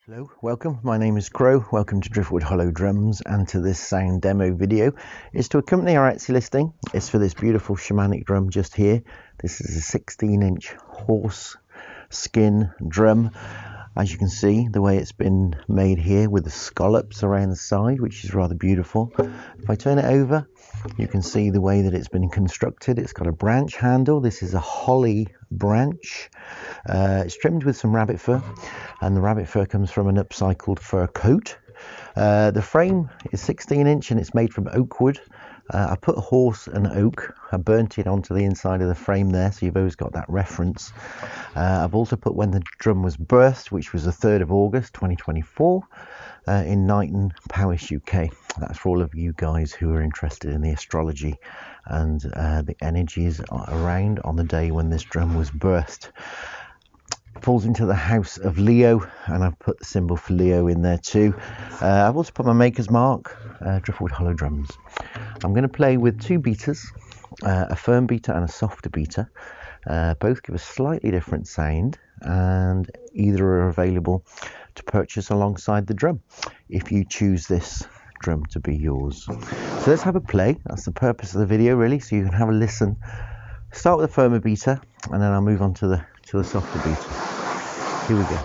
Hello, welcome. My name is Crow. Welcome to Driftwood Hollow Drums and to this sound demo video. It's to accompany our Etsy listing. It's for this beautiful shamanic drum just here. This is a 16-inch horse skin drum. As you can see, the way it's been made here with the scallops around the side, which is rather beautiful. If I turn it over, you can see the way that it's been constructed. It's got a branch handle. This is a holly branch. It's trimmed with some rabbit fur, and the rabbit fur comes from an upcycled fur coat. The frame is 16-inch and it's made from oak wood. I put horse and oak. I burnt it onto the inside of the frame there, so you've always got that reference. I've also put when the drum was birthed, which was the 3rd of August 2024 in Knighton, Powys, UK. That's for all of you guys who are interested in the astrology and the energies around on the day when this drum was birthed. Falls into the house of Leo, and I've put the symbol for Leo in there too. I've also put my maker's mark, Driftwood Hollow Drums. I'm going to play with two beaters, a firm beater and a softer beater. Both give a slightly different sound, and either are available to purchase alongside the drum if you choose this drum to be yours. So let's have a play. That's the purpose of the video, really, so you can have a listen. Start with a firmer beater, and then I'll move on to the softer beater. Here we go.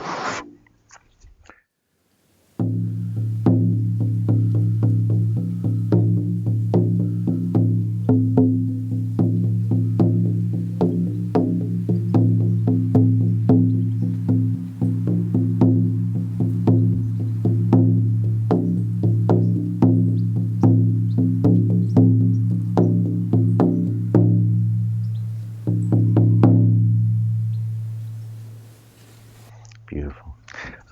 Beautiful.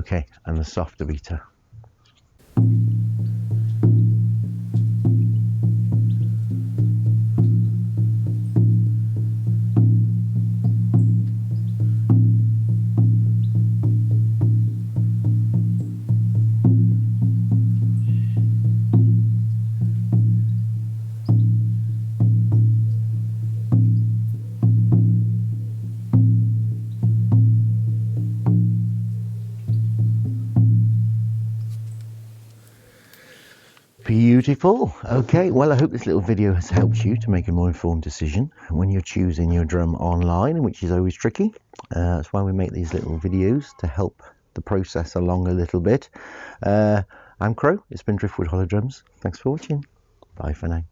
Okay, and the softer beater. Beautiful. Okay, well, I hope this little video has helped you to make a more informed decision when you're choosing your drum online, which is always tricky. That's why we make these little videos, to help the process along a little bit. I'm Crow. It's been Driftwood Hollow Drums. Thanks for watching. Bye for now.